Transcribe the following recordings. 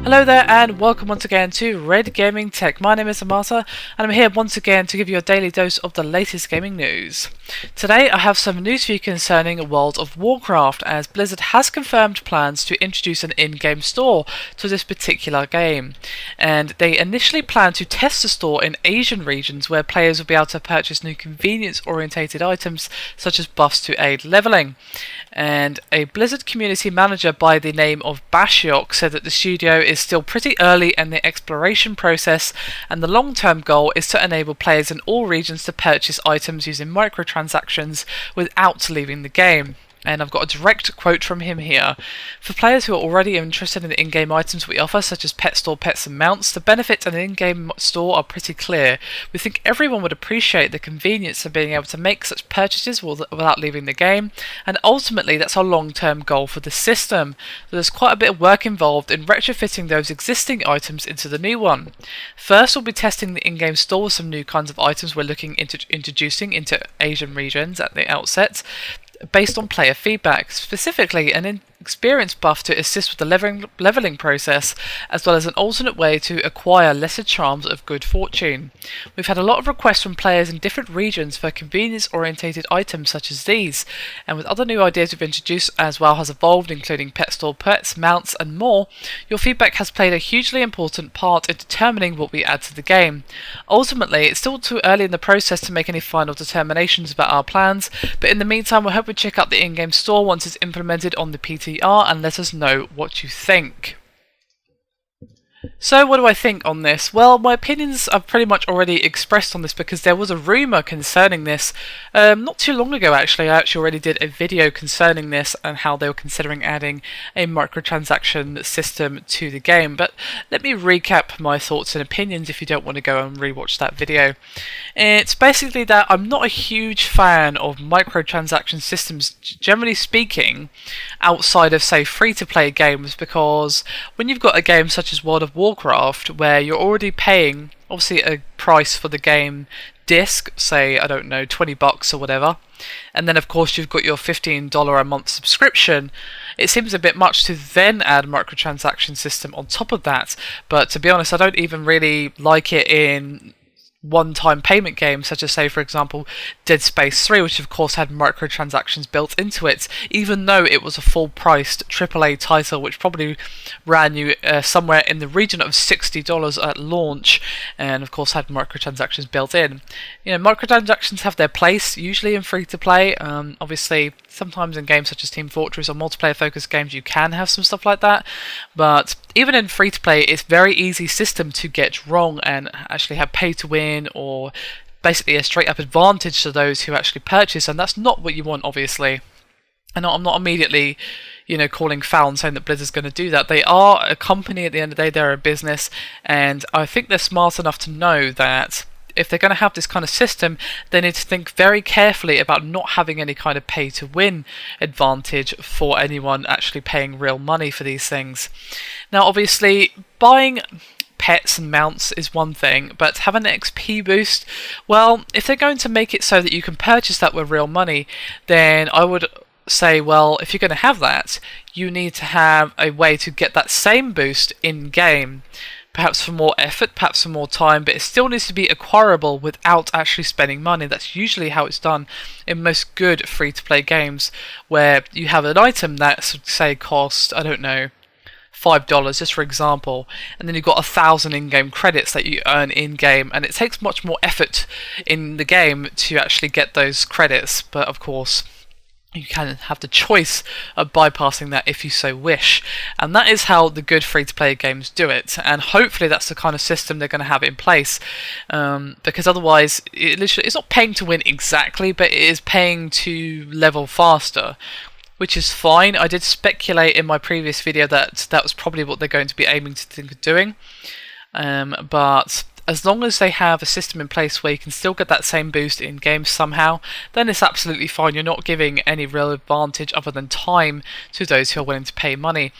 Hello there and welcome once again to Red Gaming Tech. My name is Amata and I'm here once again to give you a daily dose of the latest gaming news. Today I have some news for you concerning World of Warcraft, as Blizzard has confirmed plans to introduce an in-game store to this particular game. And they initially planned to test the store in Asian regions where players will be able to purchase new convenience-orientated items such as buffs to aid leveling. And a Blizzard community manager by the name of Bashiok said that the studio is still pretty early in the exploration process, and the long-term goal is to enable players in all regions to purchase items using microtransactions without leaving the game. And I've got a direct quote from him here. For players who are already interested in the in-game items we offer, such as pet store, pets and mounts, the benefits of an in-game store are pretty clear. We think everyone would appreciate the convenience of being able to make such purchases without leaving the game, and ultimately that's our long-term goal for the system. There's quite a bit of work involved in retrofitting those existing items into the new one. First, we'll be testing the in-game store with some new kinds of items we're looking into introducing into Asian regions at the outset, based on player feedback, specifically an experience buff to assist with the leveling process, as well as an alternate way to acquire lesser charms of good fortune. We've had a lot of requests from players in different regions for convenience-orientated items such as these, and with other new ideas we've introduced as WoW has evolved, including pet store, pets, mounts and more, your feedback has played a hugely important part in determining what we add to the game. Ultimately, it's still too early in the process to make any final determinations about our plans, but in the meantime we hope you check out the in-game store once it's implemented on the PTR and let us know what you think. So what do I think on this? Well, my opinions are pretty much already expressed on this because there was a rumour concerning this not too long ago actually. I actually already did a video concerning this and how they were considering adding a microtransaction system to the game. But let me recap my thoughts and opinions if you don't want to go and rewatch that video. It's basically that I'm not a huge fan of microtransaction systems, generally speaking, outside of, say, free-to-play games, because when you've got a game such as World of Warcraft, where you're already paying, obviously, a price for the game disc, say, I don't know, $20 or whatever, and then of course you've got your $15 a month subscription, it seems a bit much to then add a microtransaction system on top of that. But to be honest, I don't even really like it in one-time payment games such as, say, for example, Dead Space 3, which of course had microtransactions built into it, even though it was a full-priced AAA title which probably ran you somewhere in the region of $60 at launch, and of course had microtransactions built in. You know, microtransactions have their place usually in free-to-play. Obviously sometimes in games such as Team Fortress or multiplayer-focused games you can have some stuff like that, but even in free-to-play it's a very easy system to get wrong and actually have pay-to-win or basically a straight-up advantage to those who actually purchase, and that's not what you want, obviously. And I'm not immediately, calling foul and saying that Blizzard's going to do that. They are a company at the end of the day, they're a business, and I think they're smart enough to know that if they're going to have this kind of system, they need to think very carefully about not having any kind of pay-to-win advantage for anyone actually paying real money for these things. Now, obviously, buying pets and mounts is one thing, but having an XP boost, well, if they're going to make it so that you can purchase that with real money, then I would say, well, if you're going to have that, you need to have a way to get that same boost in-game. Perhaps for more effort, perhaps for more time, but it still needs to be acquirable without actually spending money. That's usually how it's done in most good free-to-play games, where you have an item that, say, costs, I don't know, $5, just for example, and then you've got 1,000 in-game credits that you earn in-game, and it takes much more effort in the game to actually get those credits, but of course you can have the choice of bypassing that if you so wish, and that is how the good free-to-play games do it, and hopefully that's the kind of system they're going to have in place, because otherwise it's not paying to win exactly, but it is paying to level faster, which is fine. I did speculate in my previous video that that was probably what they're going to be aiming to think of doing, but as long as they have a system in place where you can still get that same boost in games somehow, then it's absolutely fine. You're not giving any real advantage other than time to those who are willing to pay money.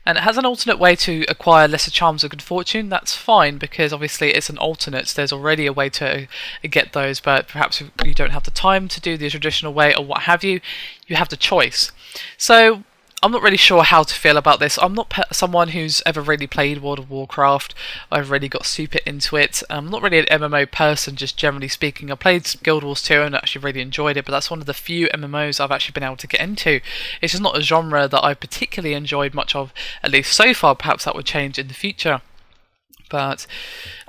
And it has an alternate way to acquire lesser charms of good fortune. That's fine, because obviously it's an alternate. There's already a way to get those, but perhaps you don't have the time to do the traditional way or what have you. You have the choice. So I'm not really sure how to feel about this. I'm not someone who's ever really played World of Warcraft. I've really got super into it. I'm not really an MMO person, just generally speaking. I played Guild Wars 2 and actually really enjoyed it, but that's one of the few MMOs I've actually been able to get into. It's just not a genre that I've particularly enjoyed much of, at least so far. Perhaps that would change in the future. But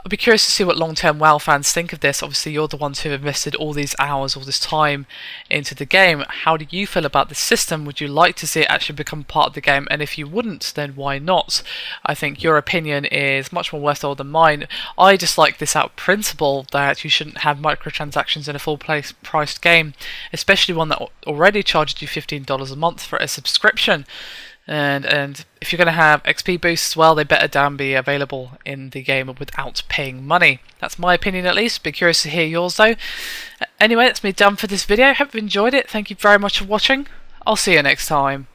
I'd be curious to see what long-term WoW fans think of this. Obviously, you're the ones who have invested all these hours, all this time into the game. How do you feel about the system? Would you like to see it actually become part of the game? And if you wouldn't, then why not? I think your opinion is much more worthwhile than mine. I just like this out of principle that you shouldn't have microtransactions in a full-priced game, especially one that already charged you $15 a month for a subscription. And if you're going to have XP boosts as well, they better damn be available in the game without paying money. That's my opinion at least. Be curious to hear yours though. Anyway, that's me done for this video. Hope you enjoyed it. Thank you very much for watching. I'll see you next time.